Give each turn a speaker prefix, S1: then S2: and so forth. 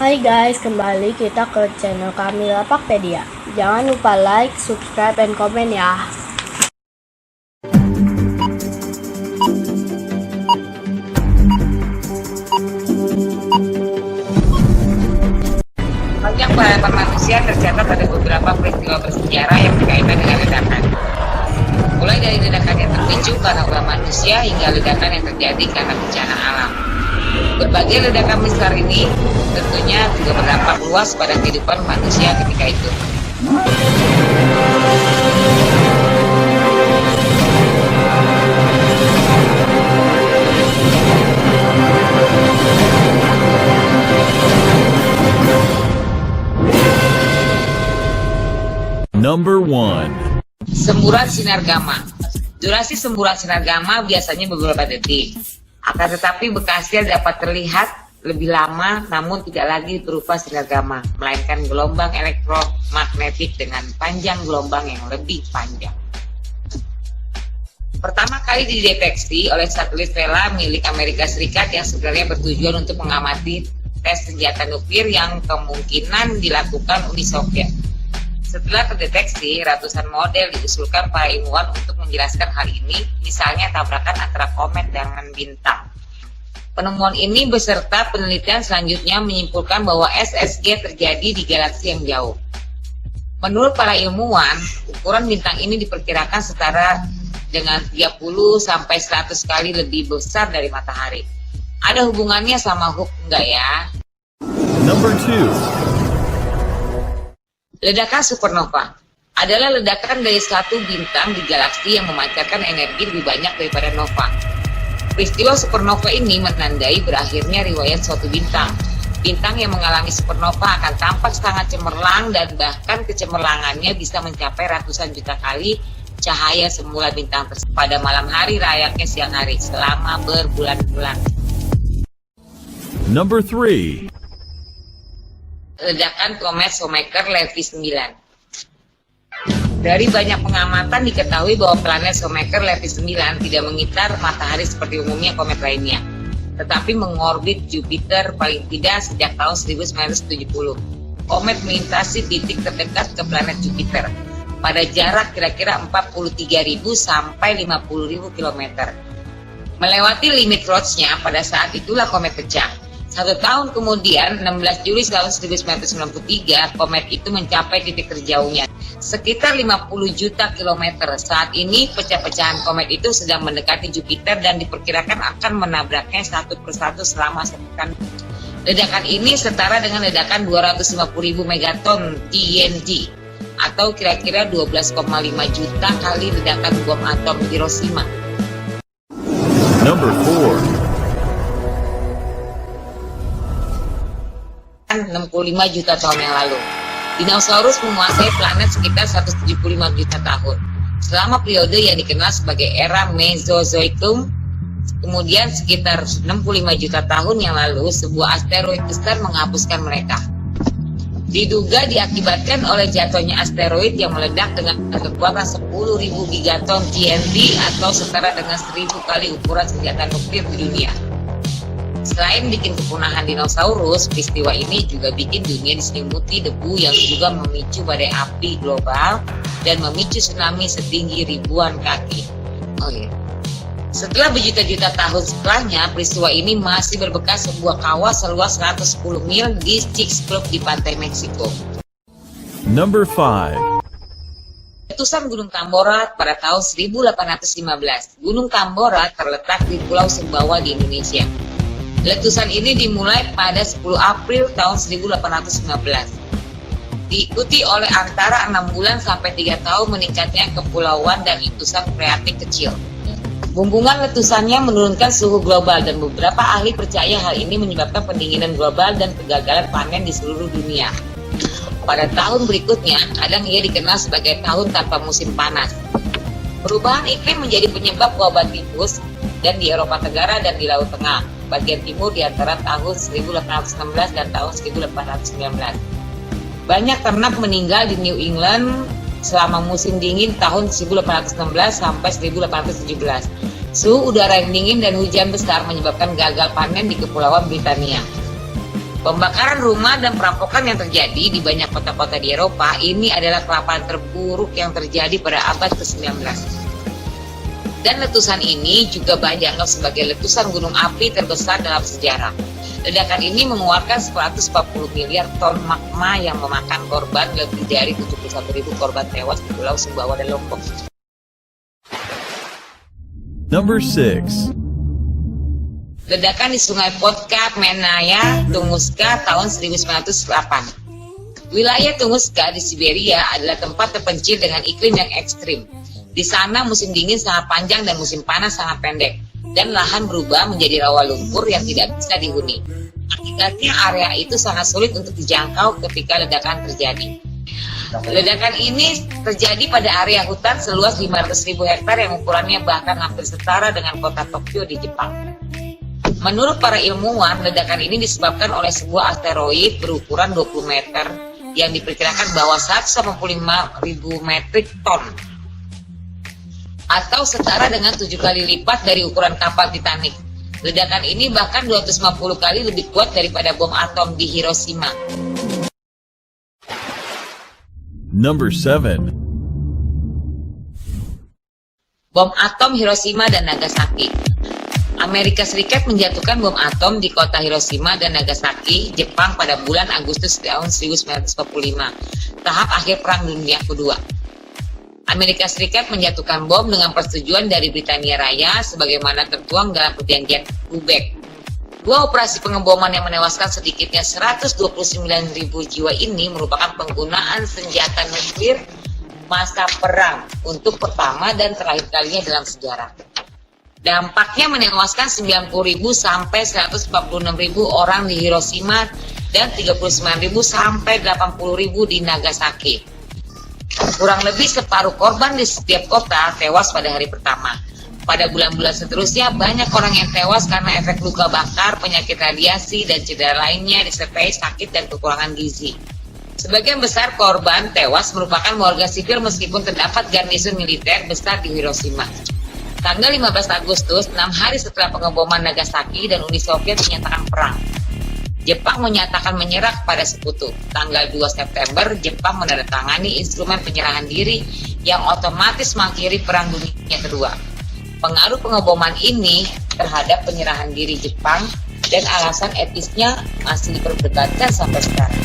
S1: Hai guys, kembali kita ke channel kami Lapakpedia. Jangan lupa like, subscribe, dan komen ya.
S2: Banyak peradaban manusia tercatat ada beberapa peristiwa bersejarah yang berkaitan dengan ledakan. Mulai dari ledakan yang terpicu karena ulah manusia hingga ledakan yang terjadi karena bencana alam. Berbagai ledakan besar ini tentunya juga berdampak luas pada kehidupan manusia ketika itu.
S3: Number 1.
S2: Semburan sinar gamma. Durasi semburan sinar gamma biasanya beberapa detik. Akan tetapi bekasnya dapat terlihat lebih lama namun tidak lagi berupa sinar gamma, melainkan gelombang elektromagnetik dengan panjang gelombang yang lebih panjang. Pertama kali dideteksi oleh satelit Vela milik Amerika Serikat yang sebenarnya bertujuan untuk mengamati tes senjata nuklir yang kemungkinan dilakukan Uni Soviet. Setelah terdeteksi, ratusan model diusulkan para ilmuwan untuk menjelaskan hal ini, misalnya tabrakan antara komet dengan bintang. Penemuan ini beserta penelitian selanjutnya menyimpulkan bahwa SSG terjadi di galaksi yang jauh. Menurut para ilmuwan, ukuran bintang ini diperkirakan setara dengan 30-100 kali lebih besar dari matahari. Ada hubungannya sama Hubble enggak ya?
S3: Number 2.
S2: Ledakan supernova adalah ledakan dari satu bintang di galaksi yang memancarkan energi lebih banyak daripada nova. Peristiwa supernova ini menandai berakhirnya riwayat suatu bintang. Bintang yang mengalami supernova akan tampak sangat cemerlang dan bahkan kecemerlangannya bisa mencapai ratusan juta kali cahaya semula bintang tersebut pada malam hari layaknya siang hari selama berbulan-bulan.
S3: Number 3.
S2: Ledakan komet Shoemaker-Levy 9. Dari banyak pengamatan diketahui bahwa planet Shoemaker-Levy 9 tidak mengitar matahari seperti umumnya komet lainnya, tetapi mengorbit Jupiter paling tidak sejak tahun 1970. Komet melintasi titik terdekat ke planet Jupiter pada jarak kira-kira 43.000 sampai 50.000 km. Melewati limit Roche-nya, pada saat itulah komet pecah. 1 tahun kemudian, 16 Juli tahun 1993, komet itu mencapai titik terjauhnya, sekitar 50 juta kilometer. Saat ini, pecah-pecahan komet itu sedang mendekati Jupiter dan diperkirakan akan menabraknya satu persatu selama sepekan. Ledakan ini setara dengan ledakan 250.000 megaton TNT, atau kira-kira 12,5 juta kali ledakan bom atom Hiroshima.
S3: Number 4.
S2: 65 juta tahun yang lalu. Dinosaurus menguasai planet sekitar 175 juta tahun. Selama periode yang dikenal sebagai era Mesozoikum, kemudian sekitar 65 juta tahun yang lalu, sebuah asteroid besar menghapuskan mereka. Diduga diakibatkan oleh jatuhnya asteroid yang meledak dengan kekuatan 10.000 gigaton TNT atau setara dengan 1.000 kali ukuran senjata nuklir di dunia. Selain bikin kepunahan dinosaurus, peristiwa ini juga bikin dunia diselimuti debu yang juga memicu badai api global dan memicu tsunami setinggi ribuan kaki. Setelah berjuta-juta tahun setelahnya, peristiwa ini masih berbekas sebuah kawah seluas 110 mil di Chicxulub di pantai Meksiko.
S3: Number 5.
S2: Letusan Gunung Tambora pada tahun 1815. Gunung Tambora terletak di Pulau Sumbawa di Indonesia. Letusan ini dimulai pada 10 April tahun 1815. Diikuti oleh antara 6 bulan sampai 3 tahun meningkatnya kepulauan dan letusan freatik kecil. Bumbungan letusannya menurunkan suhu global dan beberapa ahli percaya hal ini menyebabkan pendinginan global dan kegagalan panen di seluruh dunia. Pada tahun berikutnya, kadang ia dikenal sebagai tahun tanpa musim panas. Perubahan iklim menjadi penyebab wabah tifus dan di Eropa Tenggara dan di Laut Tengah bagian timur di antara tahun 1816 dan tahun 1819. Banyak ternak meninggal di New England selama musim dingin tahun 1816 sampai 1817. Suhu udara yang dingin dan hujan besar menyebabkan gagal panen di Kepulauan Britania. Pembakaran rumah dan perampokan yang terjadi di banyak kota-kota di Eropa ini adalah kelaparan terburuk yang terjadi pada abad ke-19. Dan letusan ini juga banyak dianggap sebagai letusan gunung api terbesar dalam sejarah. Ledakan ini mengeluarkan 140 miliar ton magma yang memakan korban lebih dari 71.000 korban tewas di Pulau Sumbawa dan Lombok.
S3: Number 6.
S2: Ledakan di Sungai Podka, Menaya, Tunguska tahun 1908. Wilayah Tunguska di Siberia adalah tempat terpencil dengan iklim yang ekstrim. Di sana musim dingin sangat panjang dan musim panas sangat pendek, dan lahan berubah menjadi rawa lumpur yang tidak bisa dihuni. Akibatnya area itu sangat sulit untuk dijangkau ketika ledakan terjadi. Ledakan ini terjadi pada area hutan seluas 500.000 hektar yang ukurannya bahkan hampir setara dengan kota Tokyo di Jepang. Menurut para ilmuwan, ledakan ini disebabkan oleh sebuah asteroid berukuran 20 meter yang diperkirakan bahwa 185.000 metrik ton atau setara dengan 7 kali lipat dari ukuran kapal Titanic. Ledakan ini bahkan 250 kali lebih kuat daripada bom atom di Hiroshima.
S3: Number 7.
S2: Bom atom Hiroshima dan Nagasaki. Amerika Serikat menjatuhkan bom atom di kota Hiroshima dan Nagasaki, Jepang pada bulan Agustus tahun 1945, tahap akhir Perang Dunia Kedua. Amerika Serikat menjatuhkan bom dengan persetujuan dari Britania Raya sebagaimana tertuang dalam perjanjian Quebec. Dua operasi pengeboman yang menewaskan sedikitnya 129.000 jiwa ini merupakan penggunaan senjata nuklir masa perang untuk pertama dan terakhir kalinya dalam sejarah. Dampaknya menewaskan 90.000 sampai 146.000 orang di Hiroshima dan 39.000 sampai 80.000 di Nagasaki. Kurang lebih separuh korban di setiap kota tewas pada hari pertama. Pada bulan-bulan seterusnya banyak orang yang tewas karena efek luka bakar, penyakit radiasi, dan cedera lainnya disertai sakit dan kekurangan gizi. Sebagian besar korban tewas merupakan warga sipil meskipun terdapat garnison militer besar di Hiroshima. Tanggal 15 Agustus, 6 hari setelah pengeboman Nagasaki dan Uni Soviet menyatakan perang. Jepang menyatakan menyerah kepada sekutu. Tanggal 2 September, Jepang menandatangani instrumen penyerahan diri yang otomatis mengakhiri Perang Dunia Kedua. Pengaruh pengeboman ini terhadap penyerahan diri Jepang dan alasan etisnya masih diperdebatkan sampai sekarang.